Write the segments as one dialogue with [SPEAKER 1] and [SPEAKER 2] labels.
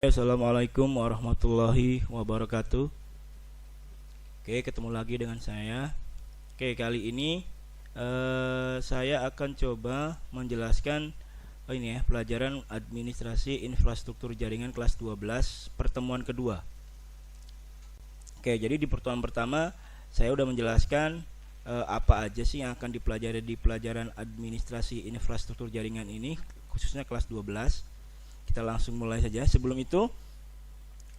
[SPEAKER 1] Assalamualaikum warahmatullahi wabarakatuh. Oke, ketemu lagi dengan saya. Oke, kali ini saya akan coba menjelaskan ini ya, pelajaran administrasi infrastruktur jaringan kelas 12 pertemuan kedua. Oke, jadi di pertemuan pertama saya udah menjelaskan apa aja sih yang akan dipelajari di pelajaran administrasi infrastruktur jaringan ini, khususnya kelas 12. Kita langsung mulai saja. Sebelum itu,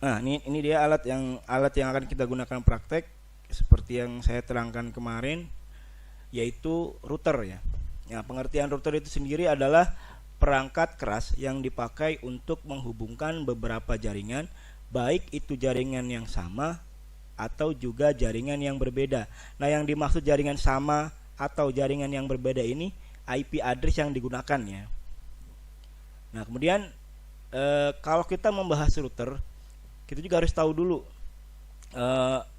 [SPEAKER 1] nah ini dia alat yang akan kita gunakan praktek seperti yang saya terangkan kemarin, yaitu router ya. Ya, pengertian router itu sendiri adalah perangkat keras yang dipakai untuk menghubungkan beberapa jaringan, baik itu jaringan yang sama atau juga jaringan yang berbeda. Nah, yang dimaksud jaringan sama atau jaringan yang berbeda ini IP address yang digunakan ya. Nah, kemudian kalau kita membahas router, kita juga harus tahu dulu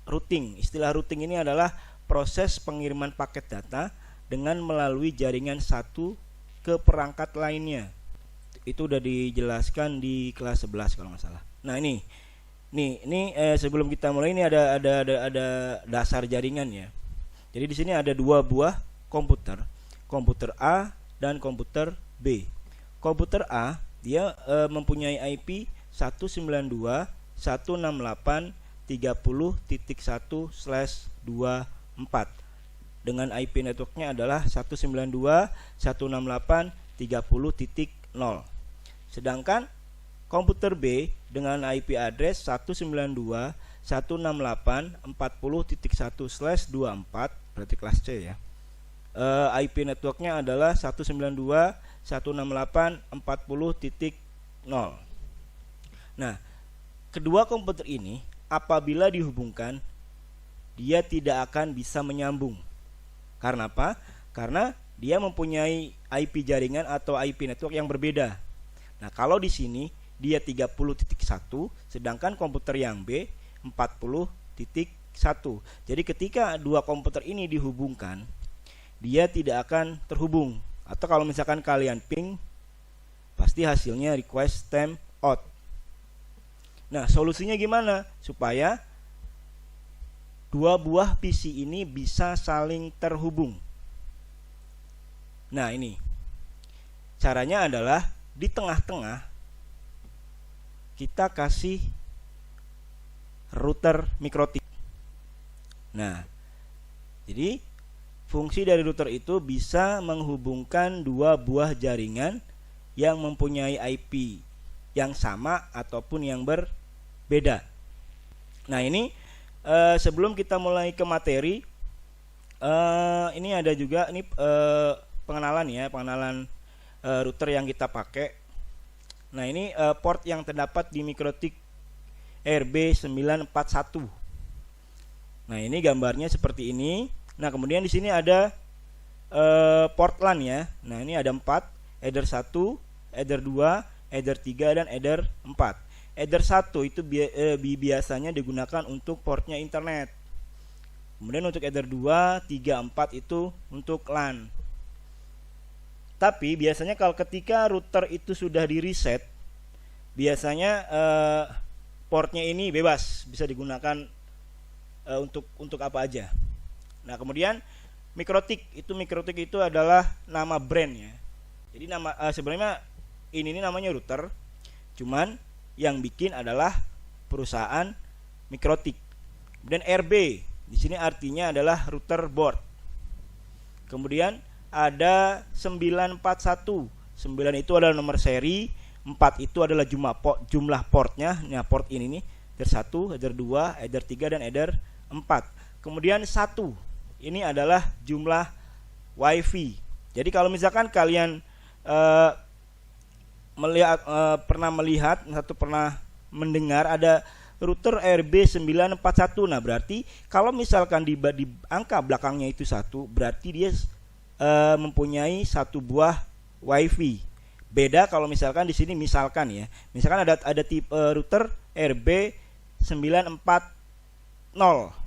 [SPEAKER 1] routing. Istilah routing ini adalah proses pengiriman paket data dengan melalui jaringan satu ke perangkat lainnya. Itu udah dijelaskan di kelas 11 kalau nggak salah. Nah ini sebelum kita mulai ini ada dasar jaringan ya. Jadi di sini ada dua buah komputer A dan komputer B. Komputer A dia mempunyai IP 192.168.30.1/24 dengan IP networknya adalah 192.168.30.0. Sedangkan komputer B dengan IP address 192.168.40.1/24, berarti kelas C ya. IP networknya adalah 192.168.40.0. Nah, kedua komputer ini apabila dihubungkan, dia tidak akan bisa menyambung. Karena apa? Karena dia mempunyai IP jaringan atau IP network yang berbeda. Nah, kalau di sini dia 30.1, sedangkan komputer yang B 40.1. Jadi ketika dua komputer ini dihubungkan, dia tidak akan terhubung. Atau kalau misalkan kalian ping, pasti hasilnya request time out. Nah, solusinya gimana? Supaya dua buah PC ini bisa saling terhubung. Nah, ini caranya adalah di tengah-tengah kita kasih router mikrotik. Nah, jadi fungsi dari router itu bisa menghubungkan dua buah jaringan yang mempunyai IP yang sama ataupun yang berbeda. Nah, ini sebelum kita mulai ke materi, ini ada juga pengenalan router yang kita pakai. Nah, ini port yang terdapat di mikrotik RB941. Nah, ini gambarnya seperti ini. Nah, kemudian di sini ada port LAN ya. Nah, ini ada 4, header 1, header 2, header 3 dan header 4. Header 1 itu biasanya digunakan untuk portnya internet. Kemudian untuk header 2, 3, 4 itu untuk LAN. Tapi biasanya kalau ketika router itu sudah di reset, biasanya portnya ini bebas, bisa digunakan untuk apa aja. Nah, kemudian mikrotik itu adalah nama brand ya. Jadi nama sebenarnya ini namanya router, cuman yang bikin adalah perusahaan mikrotik. Kemudian RB di sini artinya adalah router board. Kemudian ada 941. 9 itu adalah nomor seri, 4 itu adalah jumlah portnya. Nah, port ini nih, header 1, header 2, header 3 dan header 4. Kemudian 1 ini adalah jumlah WiFi. Jadi kalau misalkan kalian pernah melihat atau pernah mendengar ada router RB941, nah berarti kalau misalkan di angka belakangnya itu 1, berarti dia mempunyai satu buah WiFi. Beda kalau misalkan di sini misalkan ada tipe router RB940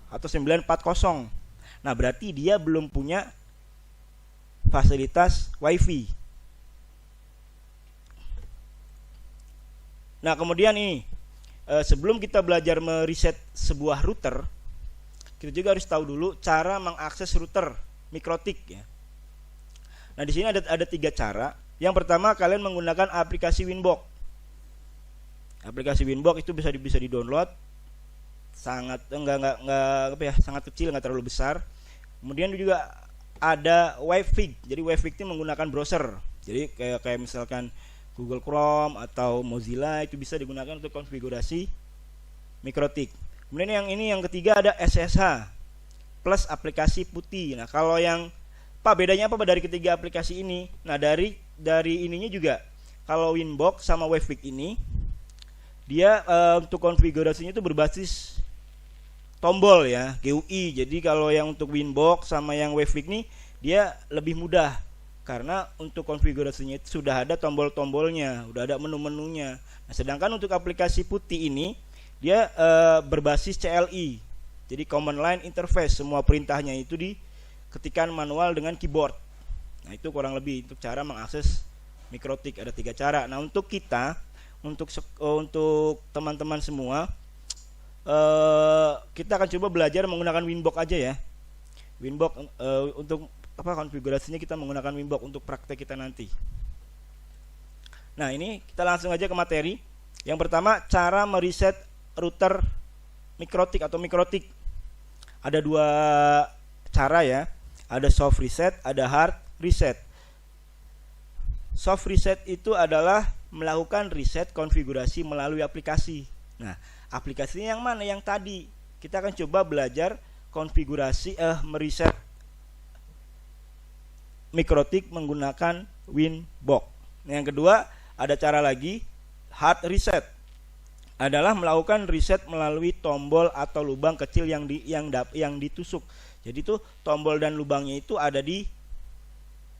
[SPEAKER 1] atau 940. Nah, berarti dia belum punya fasilitas WiFi. Nah kemudian ini sebelum kita belajar mereset sebuah router, kita juga harus tahu dulu cara mengakses router mikrotik ya. Nah di sini ada 3 cara. Yang pertama, kalian menggunakan aplikasi Winbox. Aplikasi Winbox itu bisa di-download, sangat sangat kecil, nggak terlalu besar. Kemudian juga ada Wavefig. Jadi Wavefig itu menggunakan browser. Jadi kayak misalkan Google Chrome atau Mozilla, itu bisa digunakan untuk konfigurasi mikrotik. Kemudian yang ketiga ada SSH plus aplikasi putih. Nah kalau yang bedanya apa dari ketiga aplikasi ini? Nah dari ininya juga, kalau Winbox sama Wavefig ini dia untuk konfigurasinya itu berbasis tombol ya, GUI. Jadi kalau yang untuk Winbox sama yang Wavefig ini dia lebih mudah karena untuk konfigurasinya itu sudah ada tombol-tombolnya, udah ada menu-menunya. Nah sedangkan untuk aplikasi putih ini dia berbasis CLI. Jadi Command Line Interface, semua perintahnya itu diketikkan manual dengan keyboard. Nah itu kurang lebih untuk cara mengakses mikrotik, ada 3 cara. Nah untuk kita, untuk teman-teman semua, kita akan coba belajar menggunakan Winbox aja ya. Winbox untuk konfigurasinya kita menggunakan Winbox untuk praktek kita nanti. Nah ini kita langsung aja ke materi. Yang pertama, cara mereset router mikrotik atau mikrotik. Ada 2 cara ya. Ada soft reset, ada hard reset. Soft reset itu adalah melakukan reset konfigurasi melalui aplikasi. Nah, aplikasinya yang mana? Yang tadi. Kita akan coba belajar konfigurasi mereset mikrotik menggunakan Winbox. Yang kedua, ada cara lagi, hard reset. Adalah melakukan reset melalui tombol atau lubang kecil yang ditusuk. Jadi itu tombol dan lubangnya itu ada di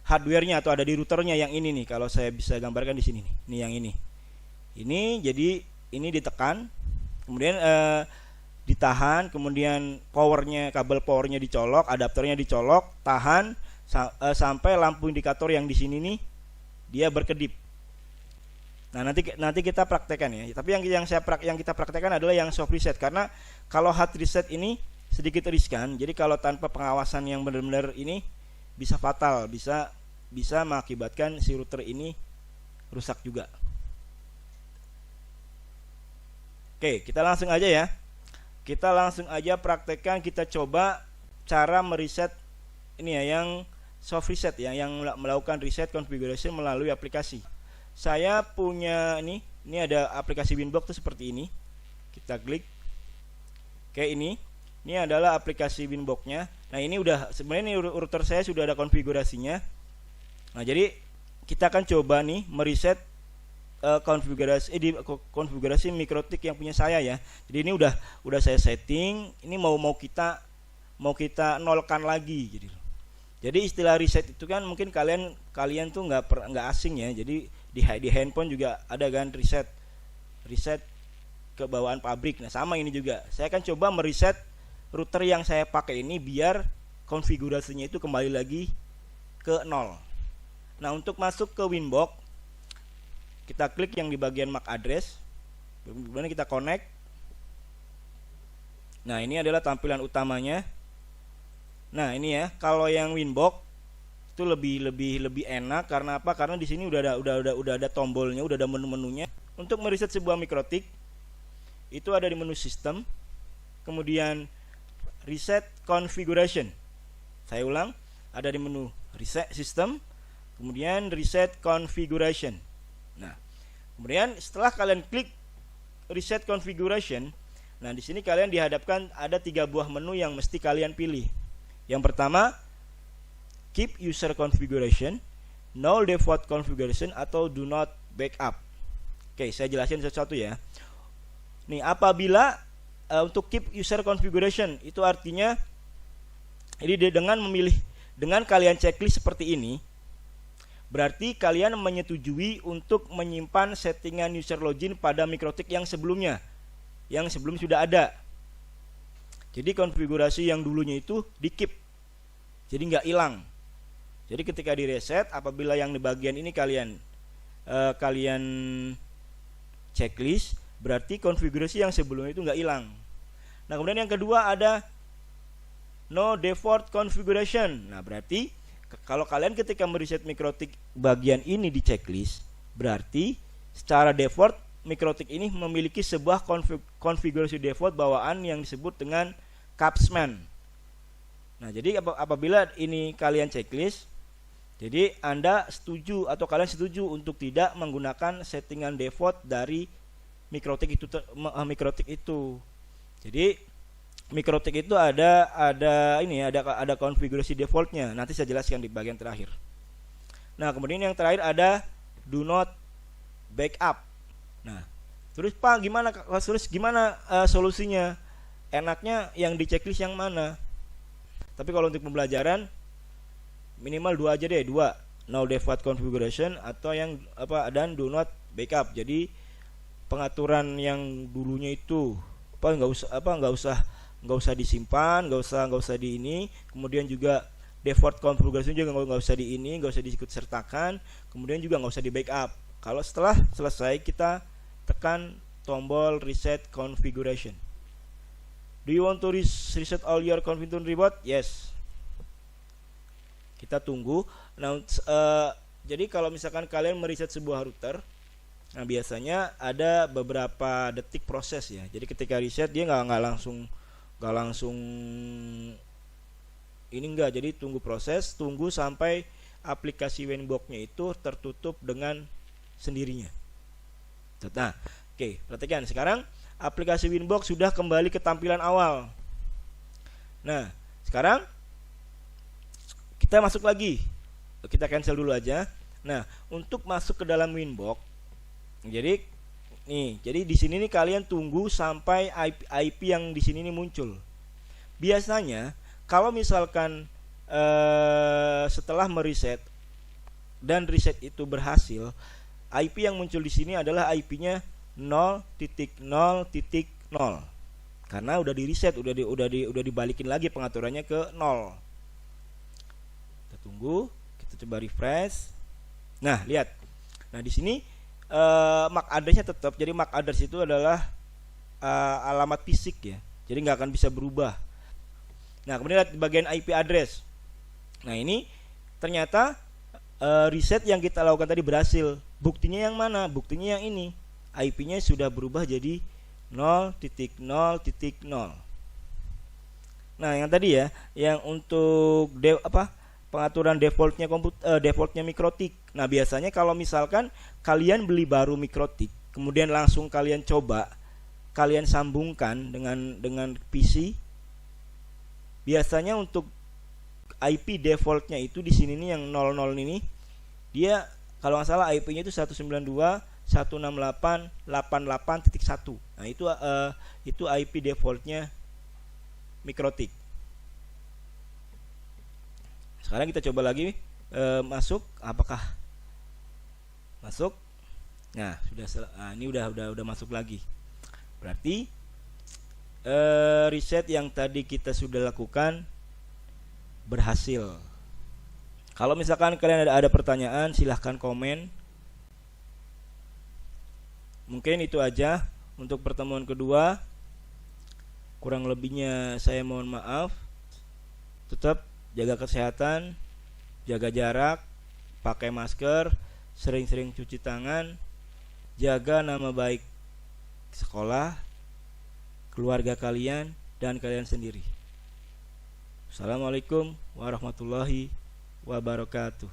[SPEAKER 1] hardware-nya atau ada di routernya. Yang ini nih, kalau saya bisa gambarkan di sini nih. Ini yang ini. Ini jadi ini ditekan, kemudian ditahan, kemudian kabel powernya dicolok, adaptornya dicolok, tahan sampai lampu indikator yang di sini nih dia berkedip. Nah, nanti kita praktekkan ya. Tapi yang kita praktekkan adalah yang soft reset, karena kalau hard reset ini sedikit riskan. Jadi kalau tanpa pengawasan yang benar-benar ini bisa fatal, bisa mengakibatkan si router ini rusak juga. Oke, kita langsung aja ya. Kita langsung aja praktekkan, kita coba cara mereset ini ya, yang soft reset ya, yang melakukan reset configuration melalui aplikasi. Saya punya ini ada aplikasi Winbox tuh seperti ini. Kita klik. Oke, ini adalah aplikasi Winbox-nya. Nah, ini sebenarnya router saya sudah ada konfigurasinya. Nah, jadi kita akan coba nih mereset konfigurasi mikrotik yang punya saya ya. Jadi ini udah saya setting. Ini mau kita nolkan lagi Jadi istilah reset itu kan mungkin kalian tuh nggak asing ya. Jadi di handphone juga ada kan reset ke bawaan pabrik. Nah, sama ini juga. Saya akan coba mereset router yang saya pakai ini biar konfigurasinya itu kembali lagi ke 0. Nah, untuk masuk ke Winbox, kita klik yang di bagian MAC address, kemudian kita connect. Nah, ini adalah tampilan utamanya. Nah, ini ya, kalau yang Winbox itu lebih enak karena apa? Karena di sini udah ada tombolnya, udah ada menu-menunya. Untuk mereset sebuah mikrotik itu ada di menu sistem, kemudian reset configuration. Saya ulang, ada di menu reset system, kemudian reset configuration. Nah, kemudian setelah kalian klik reset configuration, nah di sini kalian dihadapkan ada 3 buah menu yang mesti kalian pilih. Yang pertama, keep user configuration, no default configuration, atau do not backup. Oke, saya jelasin satu-satu ya. Nih, apabila untuk keep user configuration itu artinya ini dengan kalian checklist seperti ini, berarti kalian menyetujui untuk menyimpan settingan user login pada mikrotik yang sebelum sudah ada. Jadi konfigurasi yang dulunya itu di keep, jadi nggak hilang. Jadi ketika di reset, apabila yang di bagian ini kalian checklist, berarti konfigurasi yang sebelumnya itu nggak hilang. Nah, kemudian yang kedua ada no default configuration. Nah, berarti kalau kalian ketika mereset MikroTik bagian ini di checklist, berarti secara default MikroTik ini memiliki sebuah konfigurasi default bawaan yang disebut dengan Capsman. Nah, jadi apabila ini kalian checklist, jadi Anda setuju atau kalian setuju untuk tidak menggunakan settingan default dari MikroTik itu. Jadi MikroTik itu ada konfigurasi defaultnya. Nanti saya jelaskan di bagian terakhir. Nah, kemudian yang terakhir ada do not backup. Nah, terus Pak gimana solusinya? Enaknya yang di checklist yang mana? Tapi kalau untuk pembelajaran minimal 2 aja deh, 2. No default configuration atau yang dan do not backup. Jadi pengaturan yang dulunya itu nggak usah disimpan, nggak usah di ini. Kemudian juga default configuration juga nggak usah di ini, nggak usah diikut sertakan. Kemudian juga nggak usah di backup. Kalau setelah selesai kita tekan tombol reset configuration. Do you want to reset all your configuration reboot? Yes. Kita tunggu. Nah, jadi kalau misalkan kalian mereset sebuah router, nah biasanya ada beberapa detik proses ya. Jadi ketika reset dia nggak langsung ini enggak. Jadi tunggu sampai aplikasi Winbox-nya itu tertutup dengan sendirinya. Nah, oke, perhatikan sekarang aplikasi Winbox sudah kembali ke tampilan awal. Nah, sekarang kita masuk lagi. Kita cancel dulu aja. Nah, untuk masuk ke dalam Winbox, jadi di sini nih kalian tunggu sampai IP yang di sini nih muncul. Biasanya kalau misalkan setelah mereset dan reset itu berhasil, IP yang muncul di sini adalah IP-nya 0.0.0 karena udah di reset, udah dibalikin lagi pengaturannya ke 0. Kita tunggu, kita coba refresh. Nah, lihat. Nah, di sini MAC address-nya tetap. Jadi MAC address itu adalah alamat fisik ya. Jadi nggak akan bisa berubah. Nah, kemudian lihat di bagian IP address. Nah, ini ternyata reset yang kita lakukan tadi berhasil. Buktinya yang mana? Buktinya yang ini. IP-nya sudah berubah jadi 0.0.0. Nah, yang tadi ya, yang untuk pengaturan defaultnya MikroTik. Nah, biasanya kalau misalkan kalian beli baru MikroTik, kemudian langsung kalian coba, kalian sambungkan dengan PC, biasanya untuk IP defaultnya itu di sini nih yang 00 ini, dia kalau nggak salah IP-nya itu 192.168.88.1. Nah, itu IP defaultnya MikroTik. Sekarang kita coba lagi masuk, apakah masuk? Nah, ini udah masuk lagi. Berarti reset yang tadi kita sudah lakukan berhasil. Kalau misalkan kalian ada pertanyaan, silahkan komen. Mungkin itu aja untuk pertemuan kedua. Kurang lebihnya saya mohon maaf. Tetap jaga kesehatan, jaga jarak, pakai masker, sering-sering cuci tangan, jaga nama baik sekolah, keluarga kalian, dan kalian sendiri. Assalamualaikum warahmatullahi wabarakatuh.